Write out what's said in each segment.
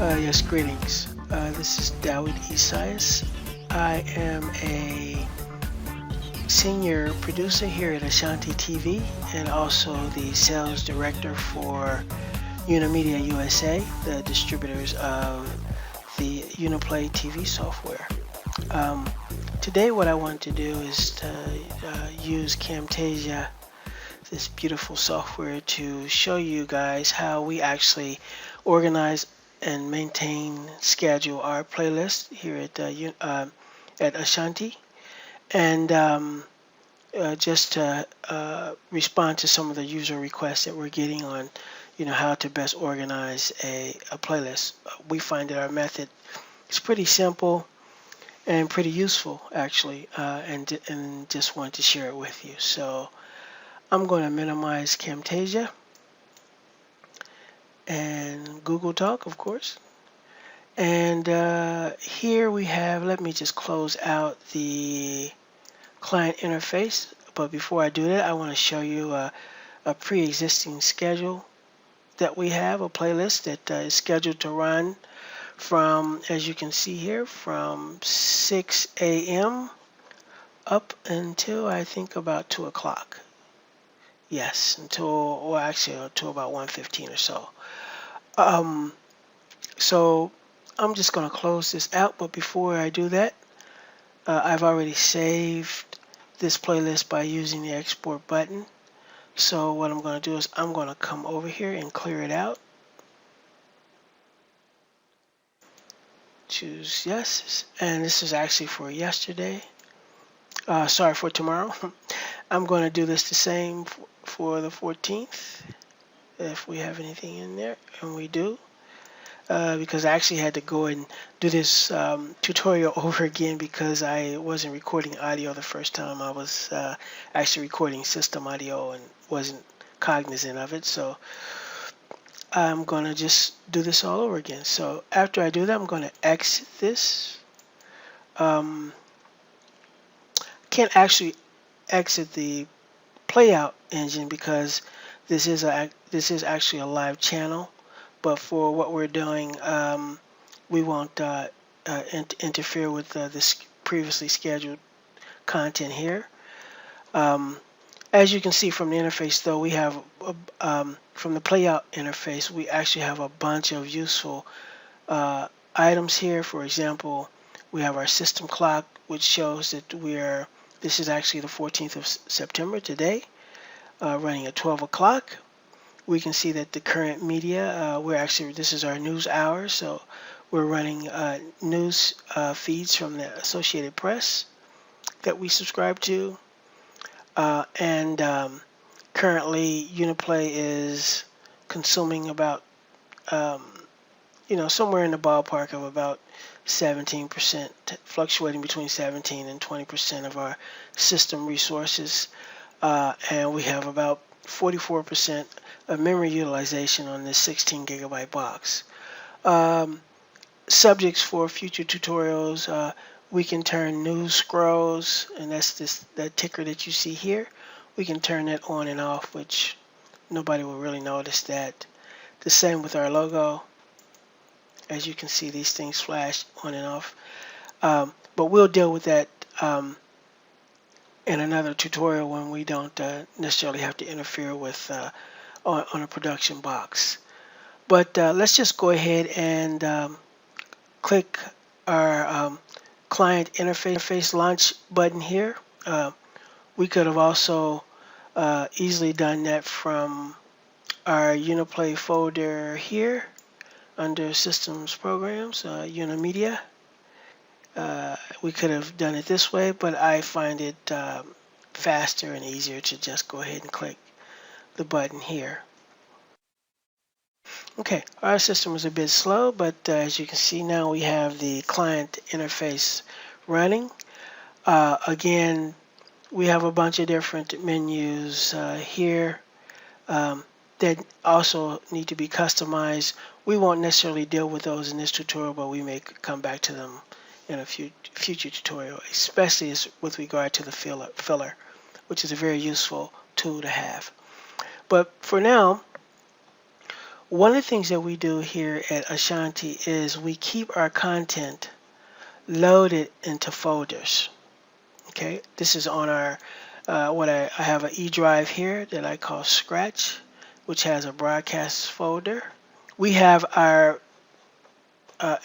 Yes, greetings. This is Dawid Isaias. I am a senior producer here at Ashanti TV and also the sales director for Unimedia USA, the distributors of the Uniplay TV software. Um, Today, what I want to do is to use Camtasia, this beautiful software, to show you guys how we actually organize and maintain, schedule our playlist here at Ashanti, and just to respond to some of the user requests that we're getting on, how to best organize a playlist. We find that our method is pretty simple and pretty useful, actually, and just wanted to share it with you. So I'm going to minimize Camtasia and Google Talk, of course. And here we have, let me just close out the client interface. But before I do that, I want to show you a pre-existing schedule that we have, a playlist that is scheduled to run from, as you can see here, from 6 a.m. up until I think about 2 o'clock. Yes, until about 1:15 or so. Um, so I'm just going to close this out, but before I do that, I've already saved this playlist by using the export button. So what I'm going to do is I'm going to come over here and clear it out. Choose yes, and this is actually for yesterday. Sorry, for tomorrow. I'm going to do this the same for the 14th, if we have anything in there, and we do. Because I actually had to go and do this tutorial over again because I wasn't recording audio the first time. I was actually recording system audio and wasn't cognizant of it. So I'm going to just do this all over again. So after I do that, I'm going to exit this. Can't actually exit the playout engine because this is actually a live channel. But for what we're doing, we won't interfere with this previously scheduled content here. As you can see from the interface, though, we have, from the playout interface, we actually have a bunch of useful items here. For example, we have our system clock, which shows that this is actually the 14th of September today, running at 12 o'clock. We can see that the current media, this is our news hour, so we're running news feeds from the Associated Press that we subscribe to. And currently, Uniplay is consuming about, somewhere in the ballpark of about 17%, fluctuating between 17 and 20% of our system resources. And we have about 44% of memory utilization on this 16 gigabyte box. Subjects for future tutorials, we can turn news scrolls, and that's that ticker that you see here. We can turn that on and off, which nobody will really notice that. The same with our logo. As you can see, these things flash on and off. But we'll deal with that in another tutorial when we don't necessarily have to interfere with on a production box. But let's just go ahead and click our client interface launch button here. We could have also easily done that from our Uniplay folder here under Systems Programs, Unimedia. We could have done it this way, but I find it faster and easier to just go ahead and click the button here. Okay, our system was a bit slow, but as you can see now we have the client interface running. Again, we have a bunch of different menus here that also need to be customized. We won't necessarily deal with those in this tutorial, but we may come back to them in a future tutorial, especially with regard to the filler, which is a very useful tool to have. But for now, One of the things that we do here at Ashanti is we keep our content loaded into folders. Okay, this is on our I have an E drive here that I call Scratch, which has a broadcast folder. We have our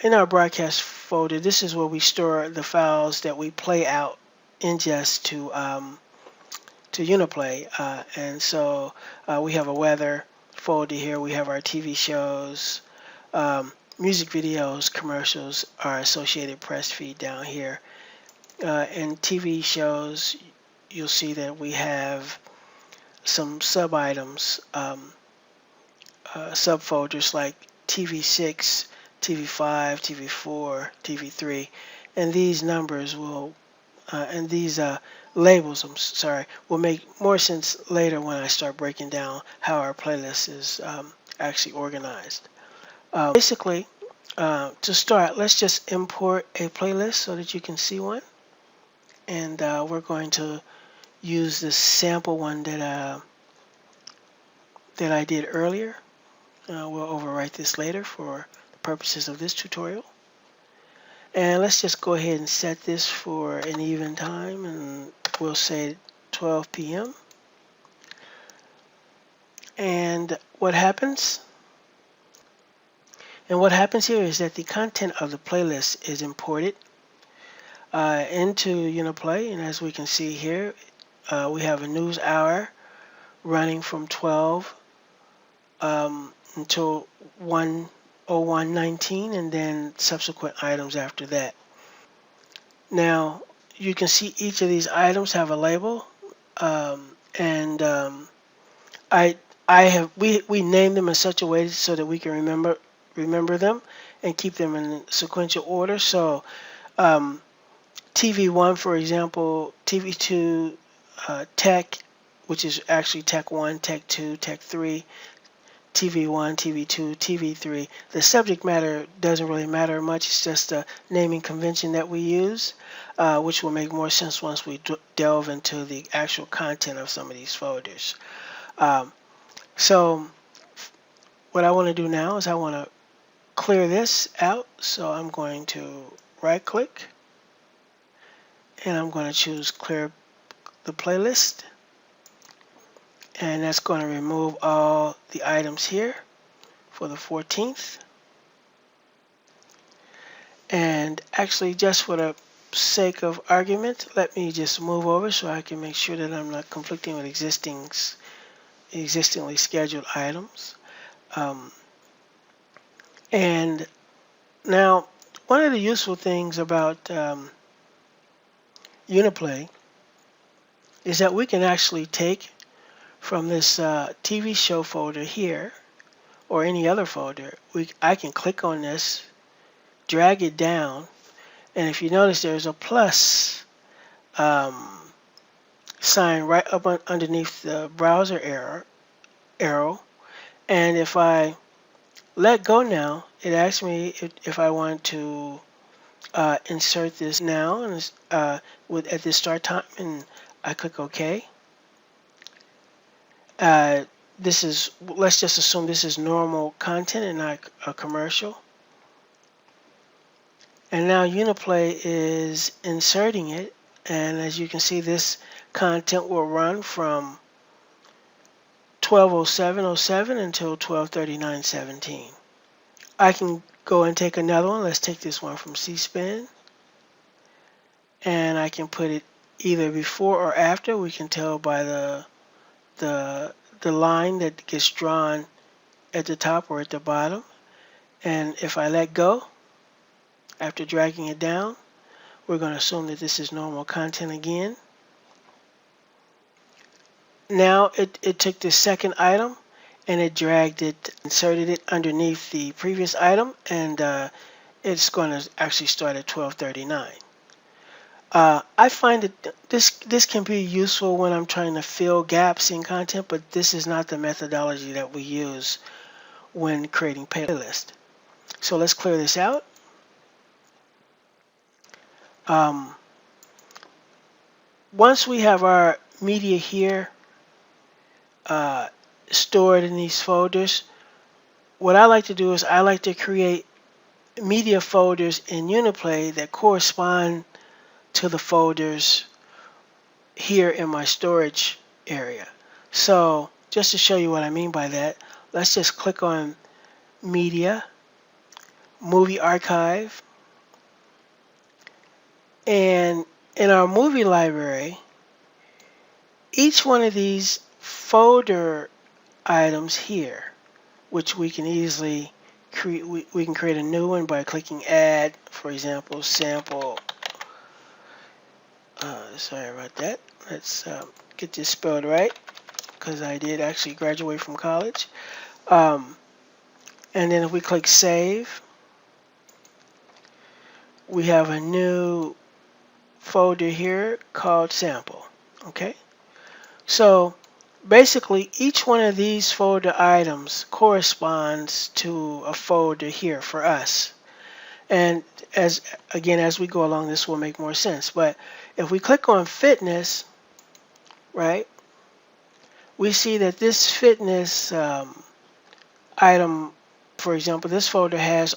in our broadcast folder. This is where we store the files that we play out ingest to Uniplay, and so we have a weather folder here. We have our TV shows, music videos, commercials, our Associated Press feed down here. And TV shows, you'll see that we have some sub items, subfolders like TV6, TV5, TV4, TV3, and these numbers will, and these labels, I'm sorry, will make more sense later when I start breaking down how our playlist is actually organized. Basically, to start, let's just import a playlist so that you can see one. And we're going to use this sample one that I did earlier. We'll overwrite this later for the purposes of this tutorial. And let's just go ahead and set this for an even time, and we'll say 12 p.m. And what happens? And what happens here is that the content of the playlist is imported into Uniplay, and as we can see here, we have a news hour running from 12 until 1:01:19, and then subsequent items after that. Now, you can see each of these items have a label, and we name them in such a way so that we can remember them and keep them in sequential order. So TV1, for example, TV2, Tech, which is actually Tech 1, Tech 2, Tech 3, TV1, TV2, TV3. The subject matter doesn't really matter much. It's just a naming convention that we use, which will make more sense once we delve into the actual content of some of these folders. So what I want to do now is I want to clear this out. So I'm going to right click, and I'm going to choose clear the playlist, and that's going to remove all the items here for the 14th. And actually, just for the sake of argument, let me just move over so I can make sure that I'm not conflicting with existingly scheduled items. And now, one of the useful things about Uniplay is that we can actually take from this TV show folder here or any other folder. I can click on this, drag it down, and if you notice there's a plus sign right up underneath the browser arrow, and if I let go now, it asks me if I want to insert this now and at this start time, and I click OK. Let's just assume this is normal content and not a commercial. And now Uniplay is inserting it, and as you can see, this content will run from 12:07:07 until 12:39:17. I can go and take another one. Let's take this one from C-SPAN, and I can put it either before or after. We can tell by the line that gets drawn at the top or at the bottom. And if I let go, after dragging it down, we're going to assume that this is normal content again. Now it took the second item and it dragged it, inserted it underneath the previous item, and it's going to actually start at 12:39. I find that this can be useful when I'm trying to fill gaps in content, but this is not the methodology that we use when creating playlists. So let's clear this out. Once we have our media here stored in these folders, what I like to do is I like to create media folders in Uniplay that correspond to the folders here in my storage area. So just to show you what I mean by that, let's just click on Media, Movie Archive, and in our movie library, each one of these folder items here, which we can easily create, we can create a new one by clicking Add, for example, Sample. Sorry about that. Let's get this spelled right, because I did actually graduate from college. And then if we click Save, we have a new folder here called Sample. Okay, so basically each one of these folder items corresponds to a folder here for us. And as we go along, this will make more sense. But if we click on Fitness, right, we see that this fitness item, for example, this folder has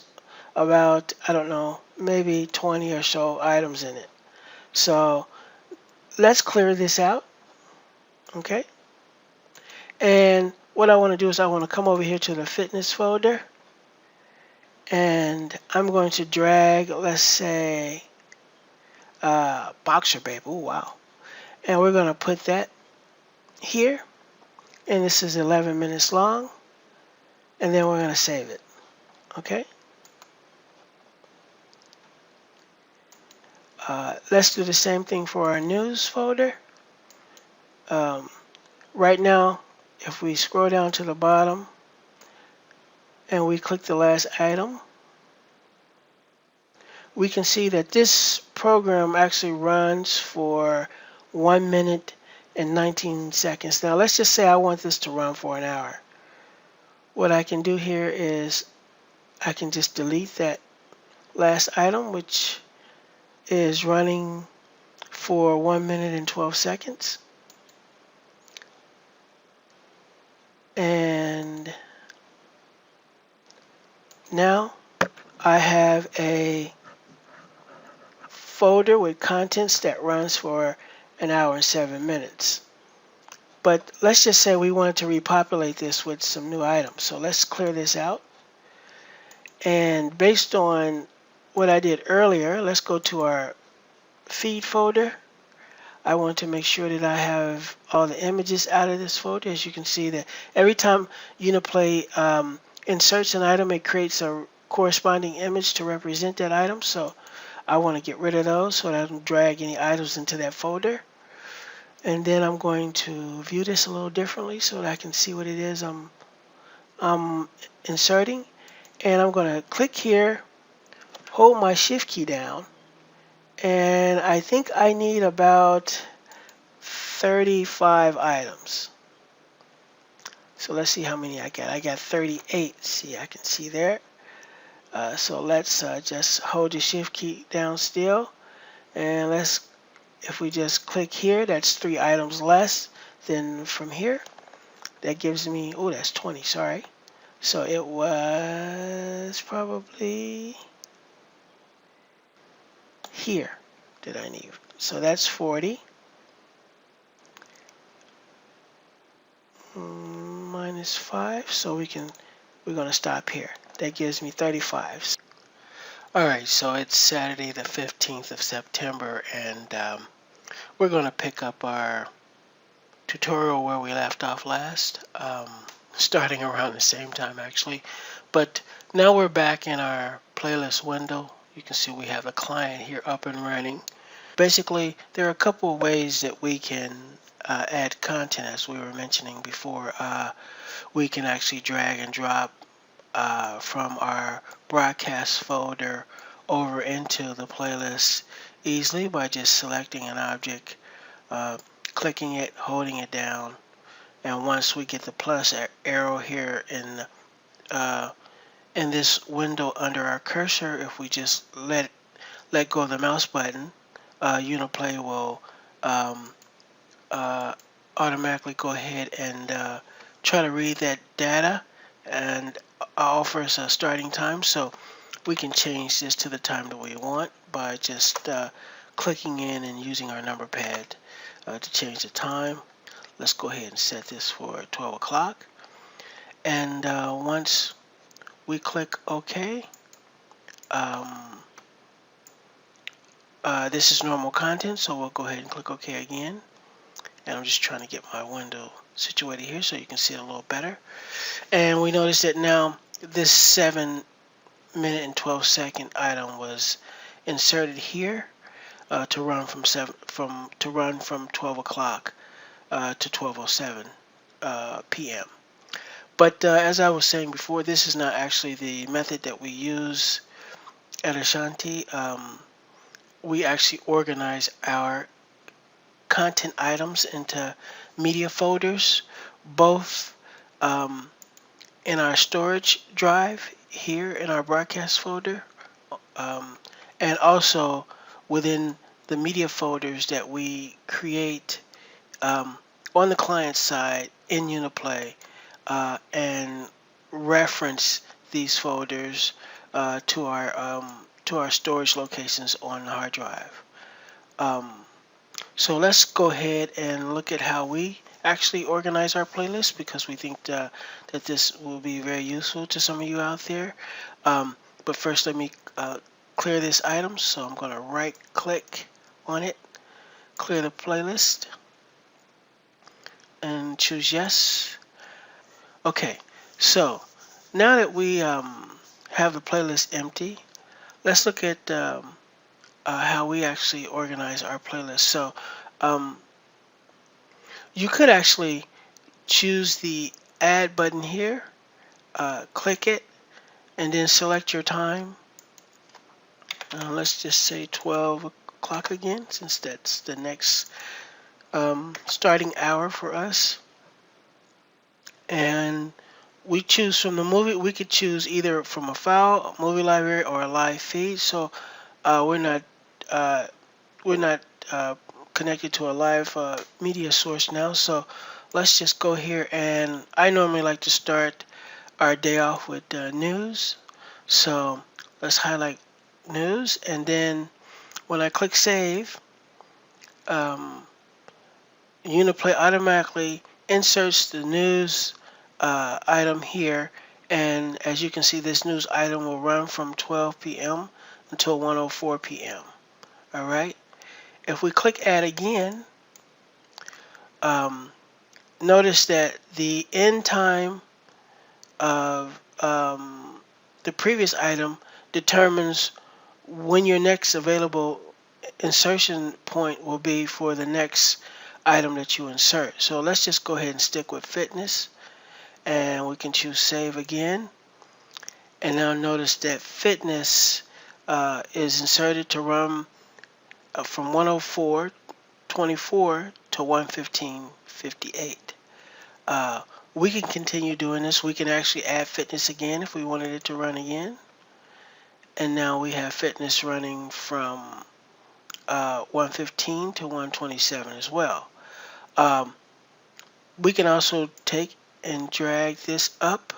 about, I don't know, maybe 20 or so items in it. So let's clear this out, okay? And what I want to do is I want to come over here to the fitness folder, and I'm going to drag, let's say, Boxer Babe. Oh, wow. And we're going to put that here, and this is 11 minutes long, and then we're going to save it, okay? Let's do the same thing for our news folder. Right now, if we scroll down to the bottom and we click the last item, we can see that this program actually runs for 1 minute and 19 seconds. Now let's just say I want this to run for an hour. What I can do here is I can just delete that last item, which is running for 1 minute and 12 seconds. And now I have a folder with contents that runs for an hour and 7 minutes. But let's just say we wanted to repopulate this with some new items. So let's clear this out. And based on what I did earlier, let's go to our feed folder. I want to make sure that I have all the images out of this folder. As you can see that every time Uniplay inserts an item, it creates a corresponding image to represent that item. So I want to get rid of those so that I don't drag any items into that folder. And then I'm going to view this a little differently so that I can see what it is I'm inserting. And I'm going to click here, hold my shift key down, and I think I need about 35 items. So let's see how many I got. I got 38. See, I can see there. So let's just hold the shift key down still, and if we just click here, that's 3 items less than from here. That gives me, oh, that's 20, sorry. So it was probably here that I need. So that's 40. Minus 5, so we're going to stop here. That gives me 35. Alright, so it's Saturday the 15th of September, and we're going to pick up our tutorial where we left off last, starting around the same time actually. But now we're back in our playlist window. You can see we have a client here up and running. Basically, there are a couple of ways that we can add content, as we were mentioning before. We can actually drag and drop from our broadcast folder over into the playlist easily by just selecting an object, clicking it, holding it down, and once we get the plus arrow here in this window under our cursor, if we just let go of the mouse button, Uniplay will automatically go ahead and try to read that data and offers a starting time, so we can change this to the time that we want by just clicking in and using our number pad to change the time. Let's go ahead and set this for 12 o'clock. And once we click OK, um, this is normal content, so we'll go ahead and click OK again. And I'm just trying to get my window situated here so you can see it a little better. And we notice that now this 7-minute and 12-second item was inserted here to run from 12 o'clock to 12:07 p.m. But as I was saying before, this is not actually the method that we use at Ashanti. We actually organize our content items into media folders, both in our storage drive here in our broadcast folder, and also within the media folders that we create on the client side in Uniplay, and reference these folders to our storage locations on the hard drive. So let's go ahead and look at how we actually organize our playlist, because we think that this will be very useful to some of you out there. But first, let me clear this item. So I'm going to right click on it, clear the playlist, and choose yes. Okay, so now that we have the playlist empty, let's look at how we actually organize our playlist. So you could actually choose the add button here, click it, and then select your time. Let's just say 12 o'clock again, since that's the next starting hour for us. And we choose from the movie. We could choose either from a file, a movie library, or a live feed. So we're not connected to a live media source now. So let's just go here, and I normally like to start our day off with news. So let's highlight news, and then when I click save, Uniplay automatically inserts the news item here, and as you can see, this news item will run from 12 p.m. until 1:04 p.m. All right. If we click add again, notice that the end time of the previous item determines when your next available insertion point will be for the next item that you insert. So let's just go ahead and stick with fitness, and we can choose save again. And now notice that fitness is inserted to run from 1:04:24 to 1:15:58. We can continue doing this. We can actually add fitness again if we wanted it to run again. And now we have fitness running from 1:15 to 1:27 as well. We can also take and drag this up,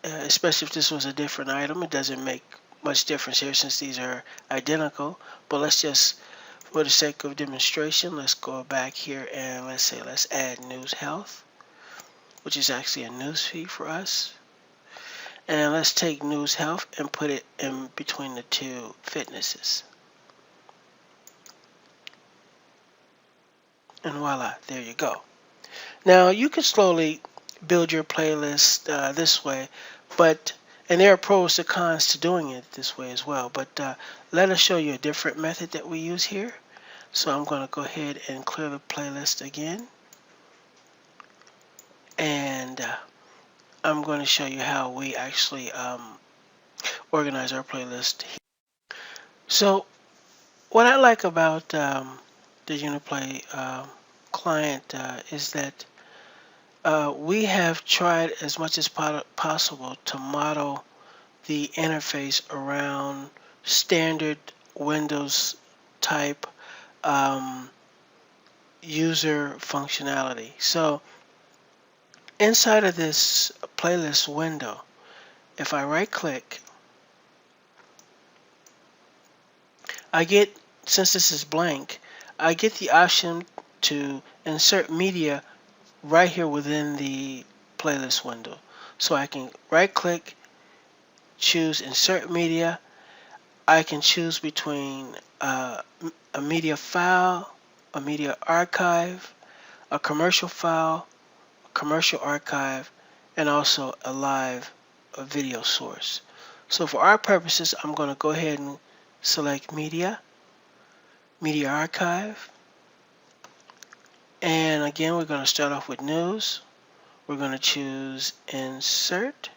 especially if this was a different item. It doesn't make much difference here since these are identical. But let's just, for the sake of demonstration, let's go back here and let's add news health, which is actually a news feed for us. And let's take news health and put it in between the two fitnesses. And voila, there you go. Now you can slowly build your playlist this way, and there are pros and cons to doing it this way as well. But let us show you a different method that we use here. So I'm going to go ahead and clear the playlist again, and I'm going to show you how we actually organize our playlist. So what I like about the Uniplay client is that we have tried as much as possible to model the interface around standard Windows type user functionality. So inside of this playlist window, if I right click, I get, since this is blank, I get the option to insert media right here within the playlist window. So I can right click, choose insert media. I can choose between a media file, a media archive, a commercial file, a commercial archive, and also a video source. So for our purposes, I'm going to go ahead and select media, media archive, and again we're going to start off with news. We're going to choose insert.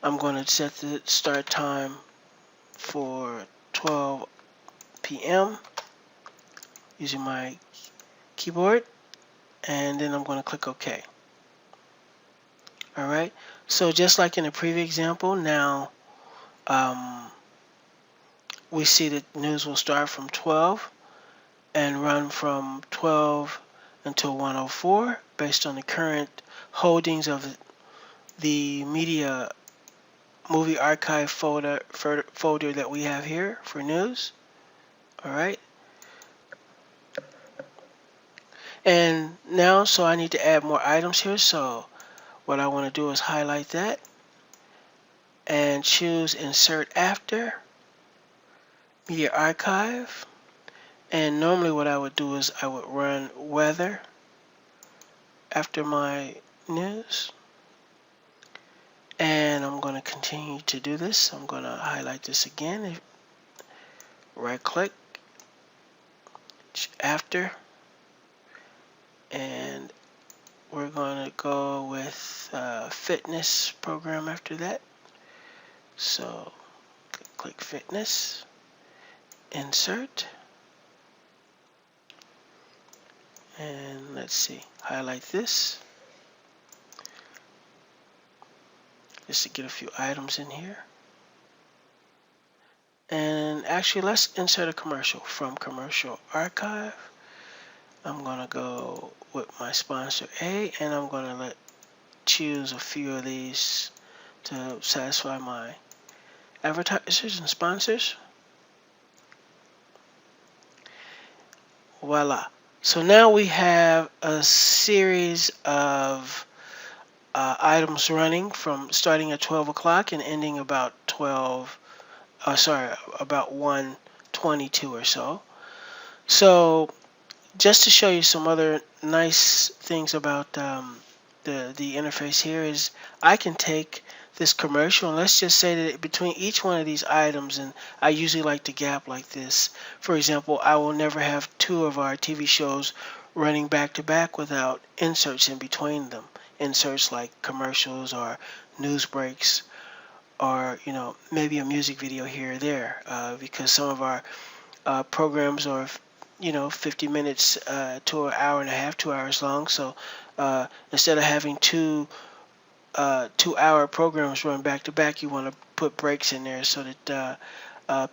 I'm going to set the start time for 12 p.m. using my keyboard, and then I'm going to click OK. Alright, so just like in the previous example, now we see that news will start from 12 and run from 12 until 104 based on the current holdings of the media movie archive folder that we have here for news. Alright, and now so I need to add more items here, so what I want to do is highlight that and choose insert after media archive, and normally what I would do is I would run weather after my news, and I'm going to continue to do this. I'm going to highlight this again, right click, after, and we're going to go with fitness program after that. So click fitness, insert, and let's see, highlight this just to get a few items in here. And actually, let's insert a commercial from commercial archive. I'm going to go with my sponsor A, and I'm going to choose a few of these to satisfy my advertisers and sponsors. Voila. So now we have a series of items running from starting at 12 o'clock and ending about about 1:22 or so. So just to show you some other nice things about the interface here is I can take this commercial, and let's just say that between each one of these items, and I usually like to gap like this. For example, I will never have two of our TV shows running back to back without inserts in between them. Inserts like commercials or news breaks, or maybe a music video here or there, because some of our programs are 50 minutes to an hour and a half, 2 hours long. So instead of having two 2-hour programs run back to back, you want to put breaks in there so that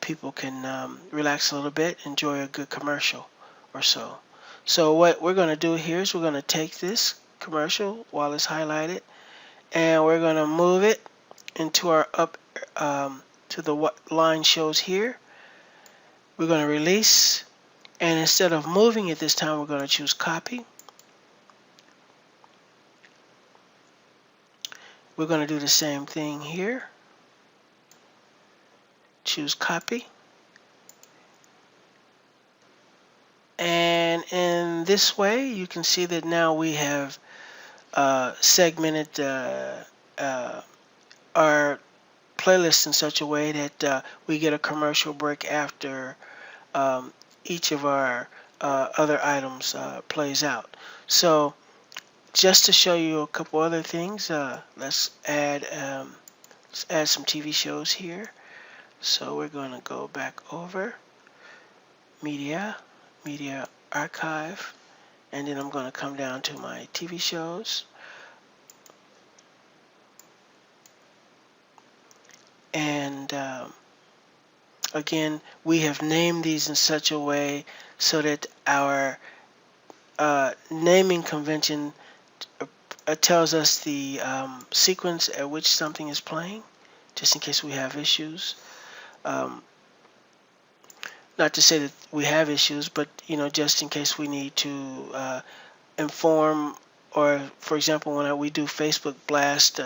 people can relax a little bit, enjoy a good commercial or so. So what we're going to do here is we're going to take this commercial while it's highlighted, and we're going to move it into our up to the what line shows here. We're going to release, and instead of moving it this time, we're going to choose copy. We're going to do the same thing here. Choose copy. And in this way, you can see that now we have segmented our playlist in such a way that we get a commercial break after each of our other items plays out. So just to show you a couple other things, let's add some TV shows here. So we're going to go back over media archive, and then I'm going to come down to my TV shows, and again we have named these in such a way so that our naming convention tells us the sequence at which something is playing, just in case we have issues. Um, Not to say that we have issues, but just in case we need to inform, or for example, when we do Facebook blast,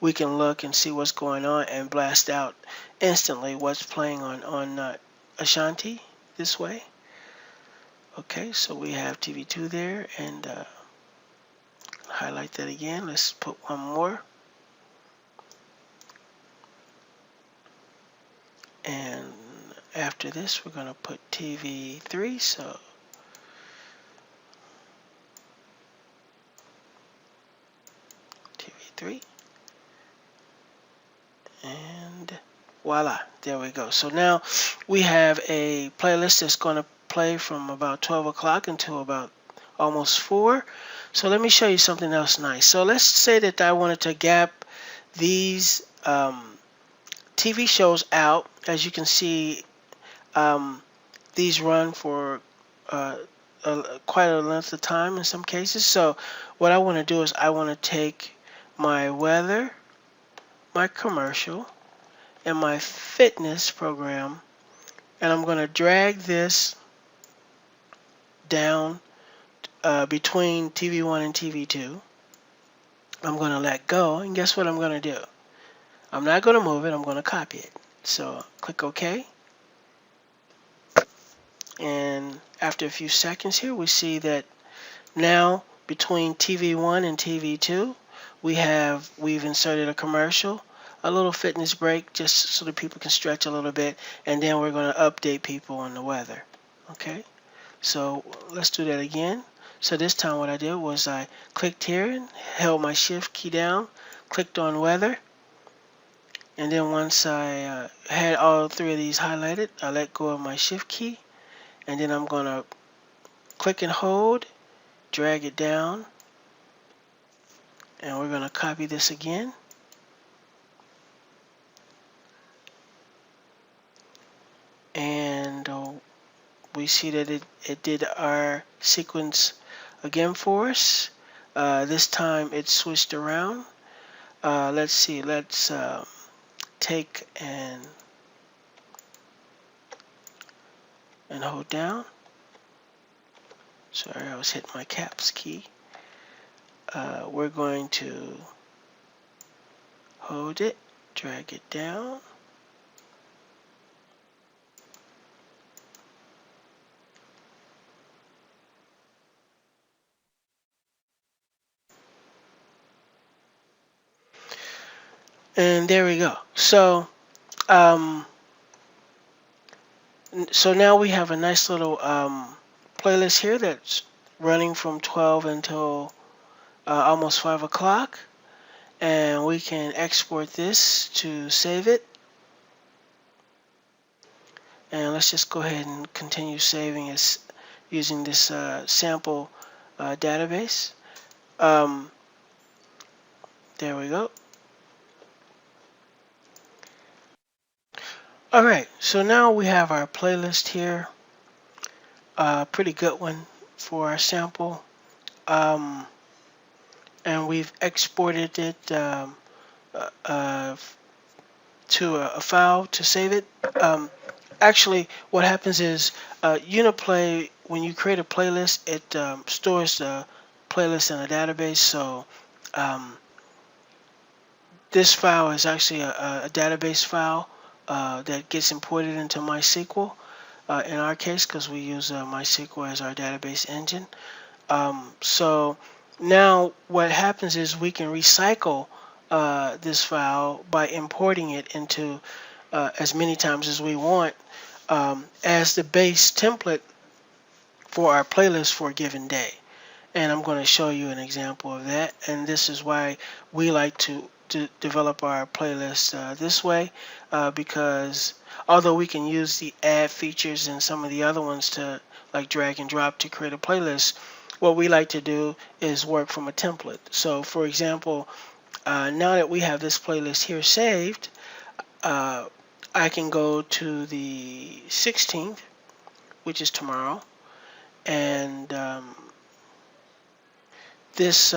we can look and see what's going on and blast out instantly what's playing on Ashanti this way. Okay, so we have TV2 there, and highlight that again. Let's put one more. And after this, we're going to put TV3. So TV3. And voila, there we go. So now we have a playlist that's going to play from about 12 o'clock until about almost 4. So let me show you something else nice. So let's say that I wanted to gap these TV shows out. As you can see, these run for quite a length of time in some cases. So what I want to do is I want to take my weather, my commercial, and my fitness program, and I'm going to drag this down between TV1 and TV2. I'm going to let go, and guess what I'm going to do? I'm not going to move it, I'm going to copy it. So click OK. And after a few seconds here, we see that now between TV1 and TV2, we've inserted a commercial, a little fitness break, just so that people can stretch a little bit, and then we're going to update people on the weather. Okay, so let's do that again. So this time what I did was I clicked here and held my shift key down, clicked on weather, and then once I had all three of these highlighted, I let go of my shift key, and then I'm going to click and hold, drag it down, and we're going to copy this again. And we see that it did our sequence again for us. This time it switched around. Let's see, let's take and hold down. Sorry, I was hitting my caps key. We're going to hold it, drag it down. And there we go. So now we have a nice little playlist here that's running from 12 until almost 5 o'clock. And we can export this to save it. And let's just go ahead and continue saving it using this sample database. There we go. Alright, so now we have our playlist here. Pretty good one for our sample. And we've exported it to a file to save it. Actually, what happens is Uniplay, when you create a playlist, it stores the playlist in a database. So this file is actually a database file that gets imported into MySQL. In our case, because we use MySQL as our database engine. So now what happens is we can recycle this file by importing it into as many times as we want as the base template for our playlist for a given day. And I'm going to show you an example of that. And this is why we like to develop our playlist this way, because although we can use the add features and some of the other ones to like drag and drop to create a playlist, what we like to do is work from a template. So for example, now that we have this playlist here saved, I can go to the 16th, which is tomorrow, and this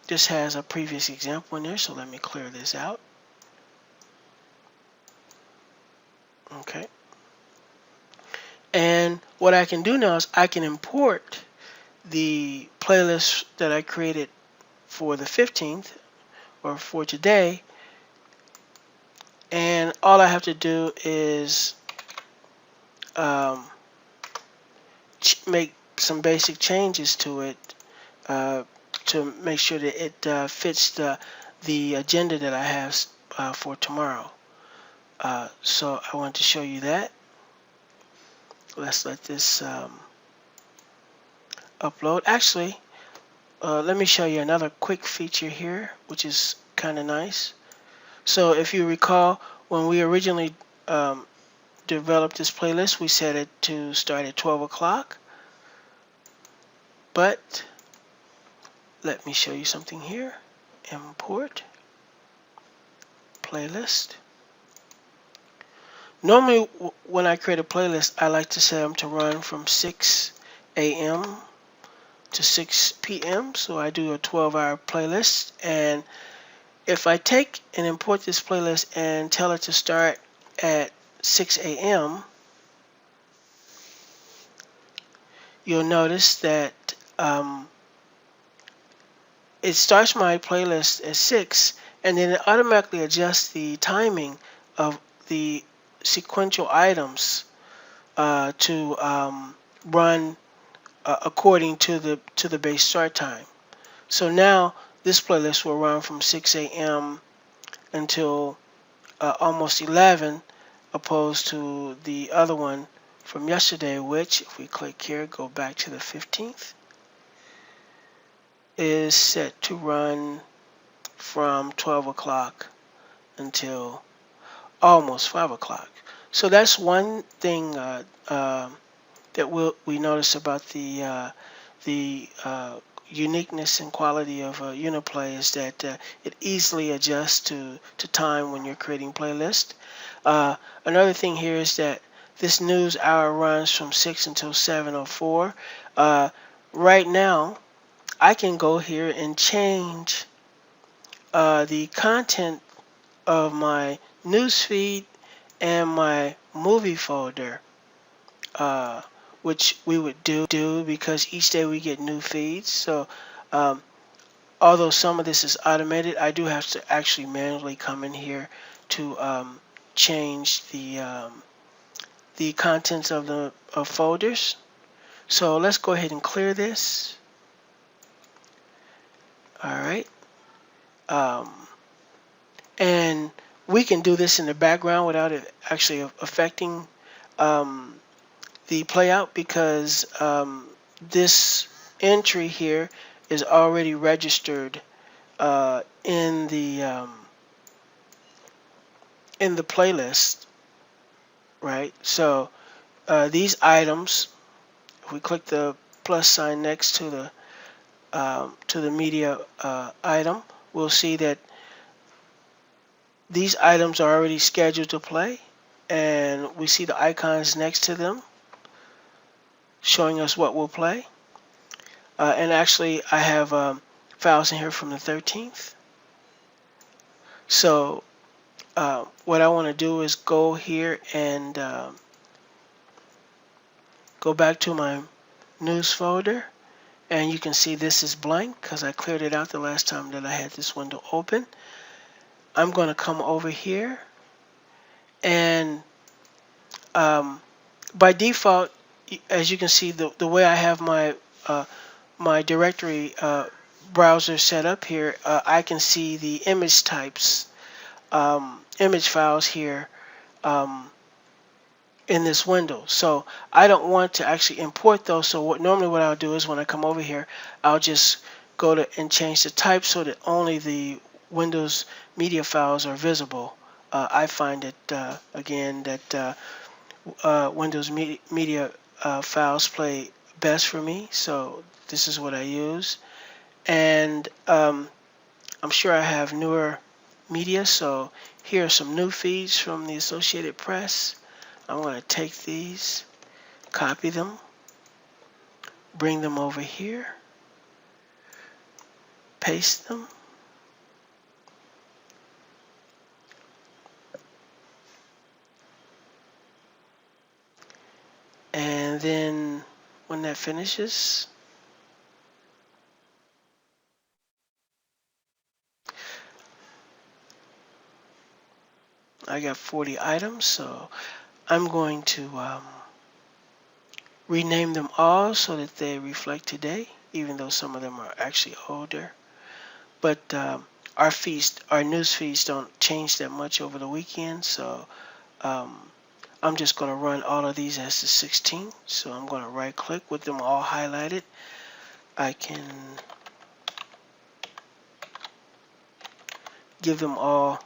this has a previous example in there, so let me clear this out. Okay. And what I can do now is I can import the playlist that I created for the 15th or for today, and all I have to do is make some basic changes to it to make sure that it fits the agenda that I have for tomorrow. So I want to show you that. Let's let this upload. Actually, let me show you another quick feature here, which is kind of nice. So if you recall, when we originally developed this playlist, we set it to start at 12 o'clock. But let me show you something here. Import playlist. Normally, when I create a playlist, I like to set them to run from 6 a.m. to 6 p.m. So I do a 12-hour playlist. And if I take and import this playlist and tell it to start at 6 a.m., you'll notice that it starts my playlist at 6, and then it automatically adjusts the timing of the sequential items to run according to the base start time. So now this playlist will run from 6 a.m. until almost 11, opposed to the other one from yesterday, which, if we click here, go back to the 15th, is set to run from 12 o'clock until almost 5 o'clock. So that's one thing that we notice about the uniqueness and quality of Uniplay is that it easily adjusts to time when you're creating playlists. Another thing here is that this news hour runs from 6 until 7:04. Right now, I can go here and change the content of my newsfeed and my movie folder, which we would do because each day we get new feeds. So although some of this is automated, I do have to actually manually come in here to change the contents of the folders. So let's go ahead and clear this. All right. And we can do this in the background without it actually affecting the playout, because this entry here is already registered in the playlist, right? So these items, if we click the plus sign next to the media item, we'll see that these items are already scheduled to play, and we see the icons next to them showing us what will play. And actually, I have files in here from the 13th. So what I want to do is go here and go back to my news folder, and you can see this is blank because I cleared it out the last time that I had this window open. I'm going to come over here, and by default, as you can see, the way I have my my directory browser set up here, I can see the image types, image files here in this window. So I don't want to actually import those. So normally what I'll do is when I come over here, I'll just go to and change the type so that only the Windows media files are visible. I find that again that Windows media files play best for me, so this is what I use. And I'm sure I have newer media, so here are some new feeds from the Associated Press. I'm going to take these, copy them, bring them over here, paste them. And then when that finishes, I got 40 items, so I'm going to rename them all so that they reflect today, even though some of them are actually older. But our news feeds don't change that much over the weekend, so I'm just going to run all of these as the 16. So I'm going to right click with them all highlighted. I can give them all,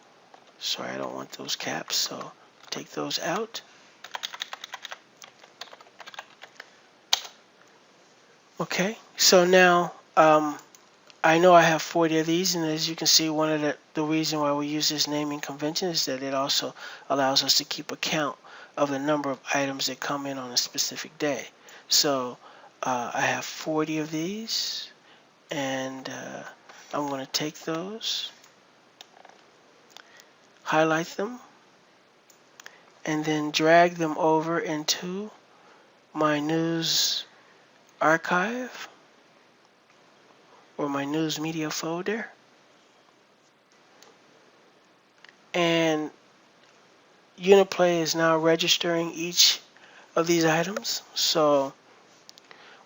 sorry, I don't want those caps, so take those out. Okay, so now I know I have 40 of these, and as you can see, one of the reason why we use this naming convention is that it also allows us to keep a count of the number of items that come in on a specific day. So I have 40 of these, and I'm going to take those, highlight them, and then drag them over into my news archive or my news media folder. And Uniplay is now registering each of these items, so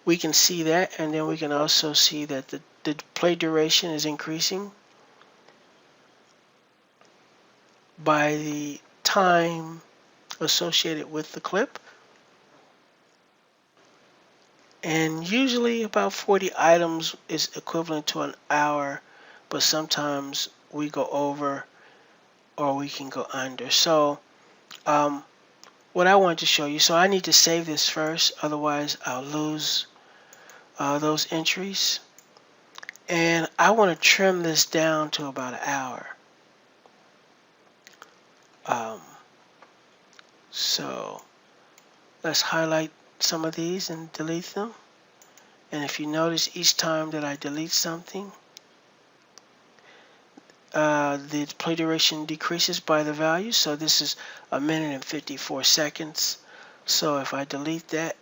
we can see that, and then we can also see that the play duration is increasing by the time associated with the clip. And usually about 40 items is equivalent to an hour, but sometimes we go over or we can go under. So what I wanted to show you, so I need to save this first, otherwise I'll lose those entries. And I want to trim this down to about an hour. So let's highlight some of these and delete them. And if you notice, each time that I delete something, the play duration decreases by the value. So this is 1 minute and 54 seconds. So if I delete that,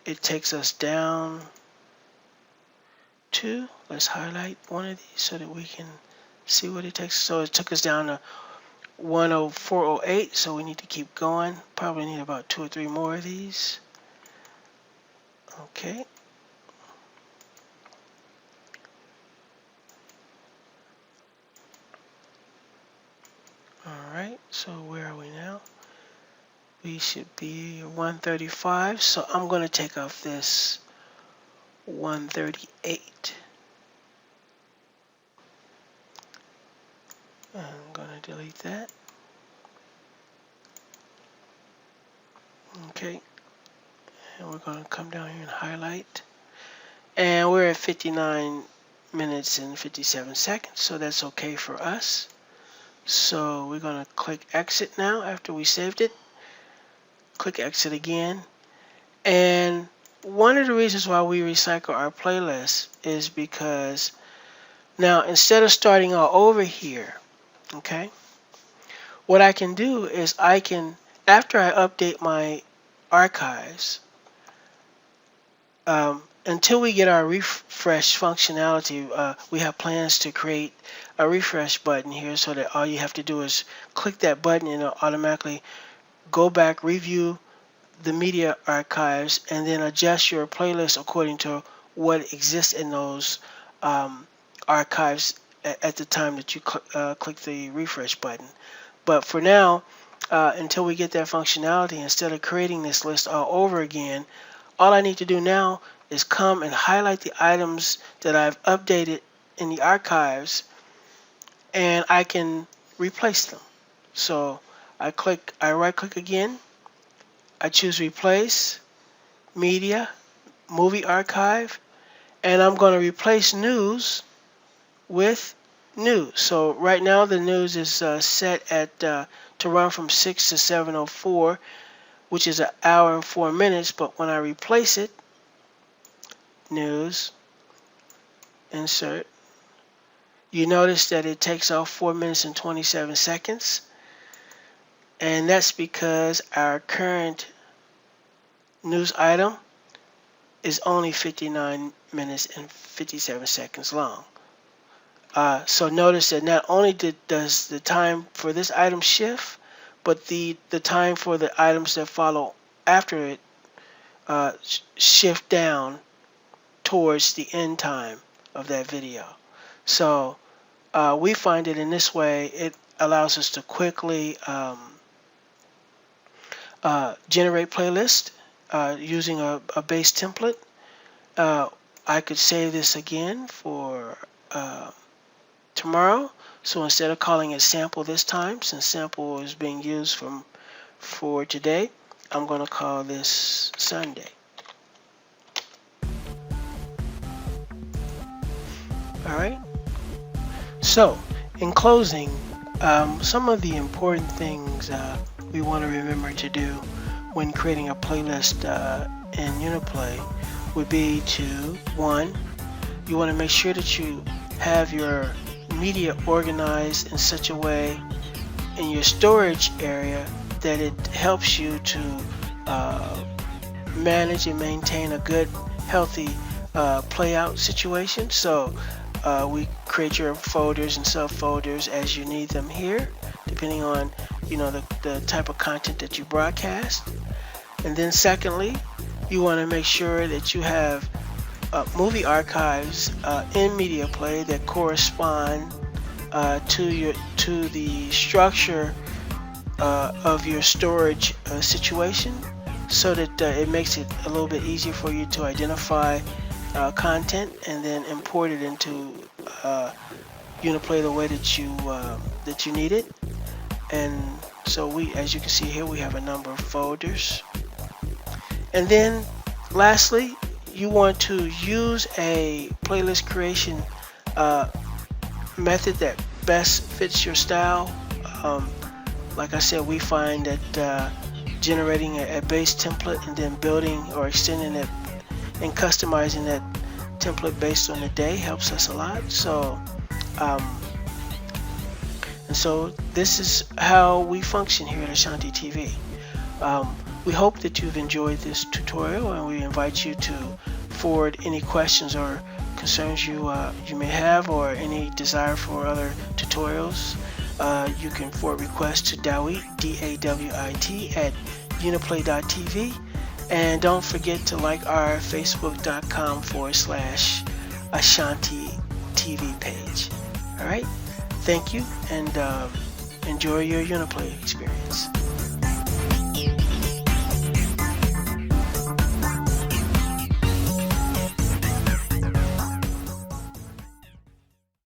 it takes us down to, let's highlight one of these so that we can see what it takes. So it took us down to 104.08, so we need to keep going. Probably need about 2 or 3 more of these. Okay. Alright, so where are we now? We should be 135, so I'm going to take off this 138. I'm going to delete that. Okay, and we're going to come down here and highlight. And we're at 59 minutes and 57 seconds, so that's okay for us. So we're going to click exit now after we saved it. Click exit again. And one of the reasons why we recycle our playlist is because now instead of starting all over here, okay, what I can do is I can, after I update my archives, until we get our refresh functionality, we have plans to create a refresh button here so that all you have to do is click that button and it'll automatically go back, review the media archives, and then adjust your playlist according to what exists in those archives at the time that you click the refresh button. But for now, until we get that functionality, instead of creating this list all over again, all I need to do now is come and highlight the items that I've updated in the archives, and I can replace them. So I right click again, I choose replace, media, movie archive, and I'm going to replace news with news. So right now the news is set at to run from 6 to 7:04, which is 1 hour and 4 minutes, but when I replace it, news, insert. You notice that it takes off 4 minutes and 27 seconds, and that's because our current news item is only 59 minutes and 57 seconds long. So notice that not only does the time for this item shift, but the time for the items that follow after it shift down towards the end time of that video. So we find it in this way, it allows us to quickly generate playlists using a base template. I could save this again for tomorrow. So instead of calling it sample this time, since sample is being used for today, I'm going to call this Sunday. All right. So in closing, some of the important things we want to remember to do when creating a playlist in Uniplay would be to, one, you want to make sure that you have your media organized in such a way in your storage area that it helps you to manage and maintain a good, healthy playout situation. So we create your folders and subfolders as you need them here, depending on the type of content that you broadcast. And then secondly, you want to make sure that you have movie archives in MediaPlay that correspond to the structure of your storage situation, so that it makes it a little bit easier for you to identify content and then import it into Uniplay the way that you need it. And so as you can see here, we have a number of folders. And then lastly, you want to use a playlist creation method that best fits your style. Like I said, we find that generating a base template and then building or extending it and customizing that template based on the day helps us a lot. So and so this is how we function here at Ashanti TV. We hope that you've enjoyed this tutorial, and we invite you to forward any questions or concerns you may have, or any desire for other tutorials. You can forward requests to Dawit, D-A-W-I-T, at uniplay.tv. And don't forget to like our facebook.com/Ashanti TV page. All right, thank you, and enjoy your Uniplay experience.